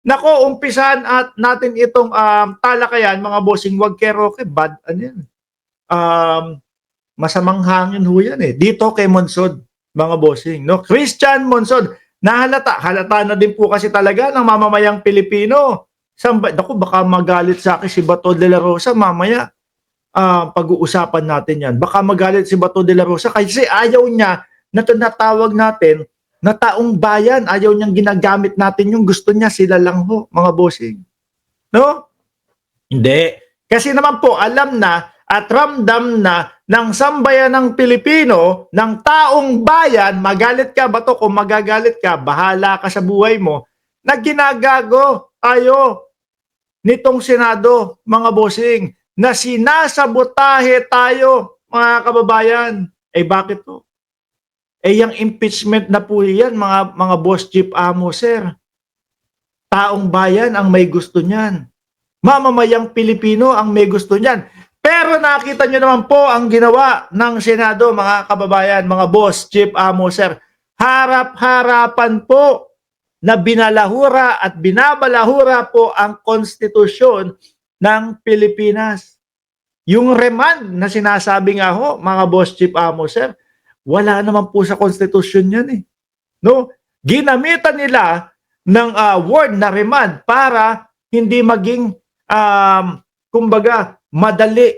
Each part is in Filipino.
Nako, umpisahan at natin itong talakayan, mga bossing, wag kay Roque, bad, ano yan, masamang hangin ho yan eh. Dito kay Monsod, mga bossing, no? Christian Monsod, halata na din po kasi talaga ng mamamayang Pilipino. Naku, baka magalit sa akin si Bato de la Rosa mamaya. Pag-uusapan natin yan. Baka magalit si Bato de la Rosa kasi ayaw niya na tinatawag natin na taong bayan. Ayaw niyang ginagamit natin yung gusto niya. Sila lang ho, mga bossing. No? Hindi. Kasi naman po, alam na at ramdam na ng sambayan ng Pilipino, ng taong bayan, magalit ka, Bato, kung magagalit ka, bahala ka sa buhay mo, na ginagago tayo nitong Senado, mga bossing, na sinasabotahe tayo, mga kababayan. Eh bakit to? Eh yung impeachment na po yan, mga boss chief amo, sir. Taong bayan ang may gusto niyan. Mamamayang Pilipino ang may gusto niyan. Pero nakita nyo naman po ang ginawa ng Senado, mga kababayan, mga boss chief amo, sir. Harap-harapan po na binalahura at binabalahura po ang konstitusyon ng Pilipinas. Yung remand na sinasabi nga ho, mga boss chief amo, sir, wala naman po sa konstitusyon yan eh. No? Ginamitan nila ng word na remand para hindi maging kumbaga madali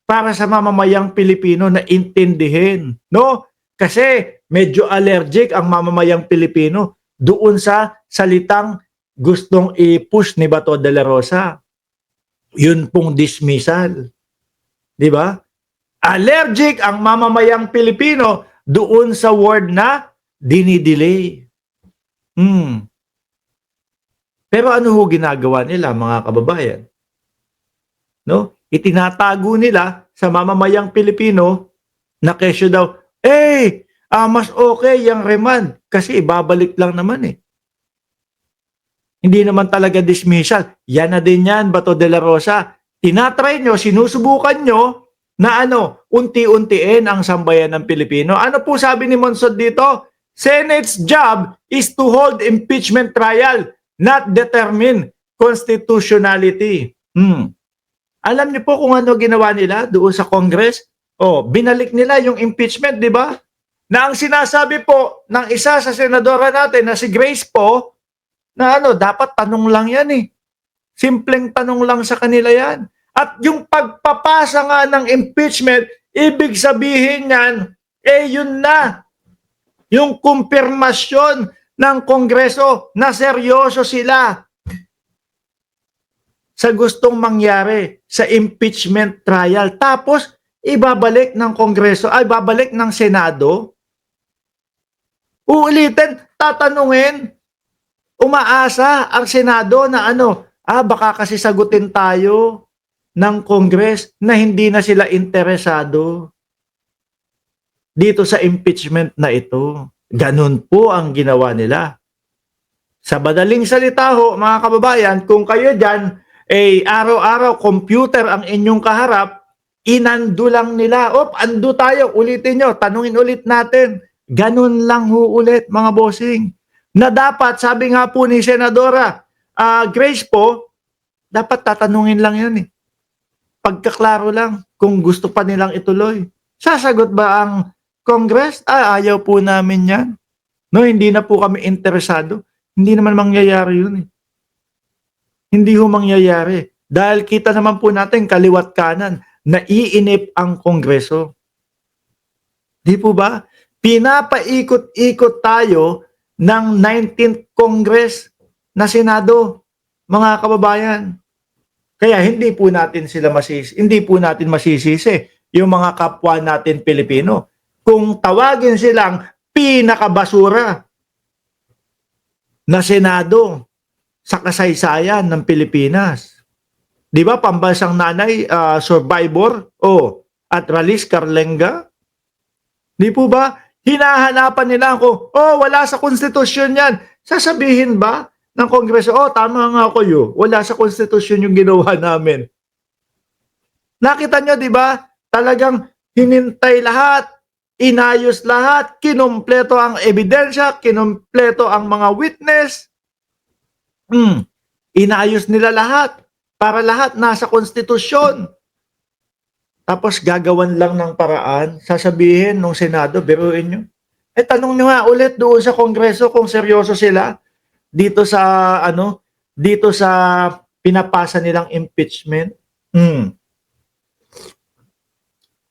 para sa mamamayang Pilipino na intindihin. No? Kasi medyo allergic ang mamamayang Pilipino doon sa salitang gustong i-push ni Bato de la Rosa. Yun pong dismissal. Di ba? Allergic ang mamamayang Pilipino doon sa word na dinidelay. Pero ano ho ginagawa nila, mga kababayan? No? Itinatago nila sa mamamayang Pilipino na kesyo daw, mas okay yung remand kasi ibabalik lang naman eh. Hindi naman talaga dismissal. Yan na din yan, Bato de la Rosa. Tinatry nyo, sinusubukan nyo na unti-untiin ang sambayan ng Pilipino. Ano po sabi ni Monsod dito? Senate's job is to hold impeachment trial, not determine constitutionality. Alam niyo po kung ano ginawa nila doon sa Congress? Binalik nila yung impeachment, di ba? Na ang sinasabi po ng isa sa senadora natin na si Grace po, na dapat tanong lang yan eh. Simpleng tanong lang sa kanila yan. At yung pagpapasa nga ng impeachment, ibig sabihin yan, yun na. Yung kumpirmasyon ng Kongreso na seryoso sila sa gustong mangyari sa impeachment trial. Tapos, ibabalik ng Kongreso, babalik ng Senado. Uulitin, tatanungin, umaasa ang Senado na baka kasi sagutin tayo ng Congress na hindi na sila interesado dito sa impeachment na ito. Ganun po ang ginawa nila. Sa madaling salita ho, mga kababayan, kung kayo dyan, araw-araw computer ang inyong kaharap, inando lang nila. Ando tayo, ulitin nyo, tanungin ulit natin. Ganun lang ho ulit, mga bossing. Na dapat, sabi nga po ni Senadora Grace po, dapat tatanungin lang yan eh. Pagkaklaro lang kung gusto pa nilang ituloy. Sasagot ba ang Congress? Ayaw po namin yan. No, hindi na po kami interesado. Hindi naman mangyayari yun eh. Hindi ho mangyayari. Dahil kita naman po natin kaliwat kanan na iinip ang Kongreso. Di po ba? Pinapaikot-ikot tayo ng 19th Congress na Senado, mga kababayan. Kaya hindi po natin masisisi yung mga kapwa natin Pilipino kung tawagin silang pinakabasura na Senado sa kasaysayan ng Pilipinas. Di ba, pambansang nanay, survivor, at Ralis Carlenga? Di po ba? Hinahanapan nila ako, wala sa konstitusyon yan. Sasabihin ba ng Kongreso, tama nga kayo, wala sa konstitusyon yung ginawa namin. Nakita nyo, di ba? Talagang hinintay lahat, inayos lahat, kinumpleto ang ebidensya, kinumpleto ang mga witness. Inayos nila lahat para lahat nasa konstitusyon. Tapos gagawan lang ng paraan, sasabihin nung Senado, biruin nyo. Tanong nyo nga ulit doon sa Kongreso kung seryoso sila dito sa dito sa pinapasa nilang impeachment.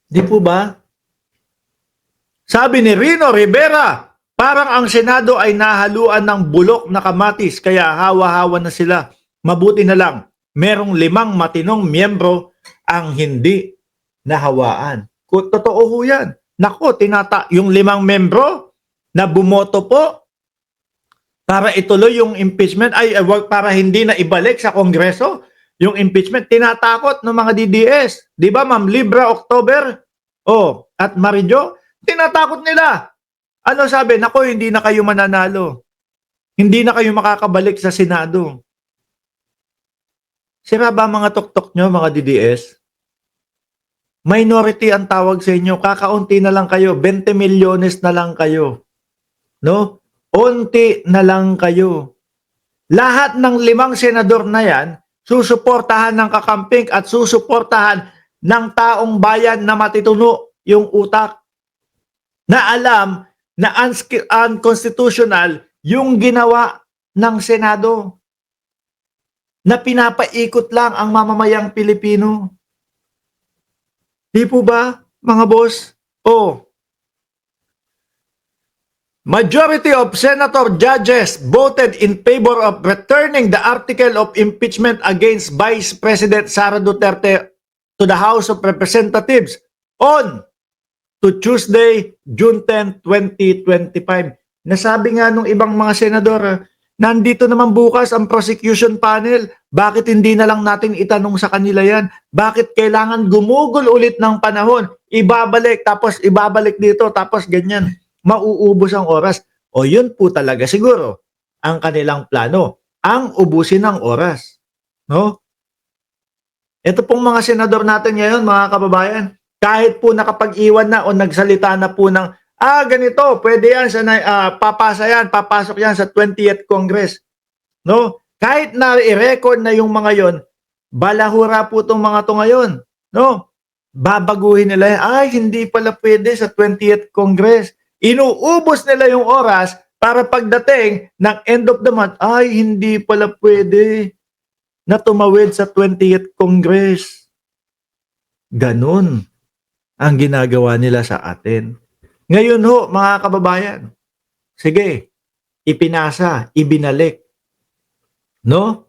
Di po ba? Sabi ni Rino Rivera, parang ang Senado ay nahaluan ng bulok na kamatis kaya hawa-hawa na sila. Mabuti na lang, merong 5 matinong miyembro ang hindi nahawaan. Kung totoo ho yan. Nako, yung 5 membro na bumoto po para ituloy yung impeachment, para hindi na ibalik sa Kongreso yung impeachment, tinatakot ng mga DDS. Di ba, Ma'am Libra October? At Marijo, tinatakot nila. Ano sabi? Nako, hindi na kayo mananalo. Hindi na kayo makakabalik sa Senado. Sira ba mga tuktok nyo, mga DDS? Minority ang tawag sa inyo. Kakaunti na lang kayo. 20 milyones na lang kayo. No? Unti na lang kayo. Lahat ng 5 senador na yan, susuportahan ng kakamping at susuportahan ng taong bayan na matituno yung utak. Na alam na unconstitutional yung ginawa ng Senado. Na pinapaikot lang ang mamamayang Pilipino. Di po ba, mga boss? Majority of senator judges voted in favor of returning the article of impeachment against Vice President Sara Duterte to the House of Representatives on to Tuesday, June 10, 2025. Nasabi nga nung ibang mga senador, nandito naman bukas ang prosecution panel. Bakit hindi na lang natin itanong sa kanila yan? Bakit kailangan gumugol ulit ng panahon? Ibabalik, tapos ibabalik dito, tapos ganyan. Mauubos ang oras. Yun po talaga siguro ang kanilang plano. Ang ubusin ng oras. No? Ito pong mga senador natin ngayon, mga kababayan, kahit po nakapag-iwan na o nagsalita na po ng ganito, pwede yan, papasok yan sa 20th Congress. No? Kahit na i-record na yung mga yon, balahura po itong mga to ngayon. No? Babaguhin nila yan. Hindi pala pwede sa 20th Congress. Inuubos nila yung oras para pagdating ng end of the month, hindi pala pwede na tumawid sa 20th Congress. Ganun ang ginagawa nila sa atin. Ngayon ho, mga kababayan, sige, ipinasa, ibinalik. No?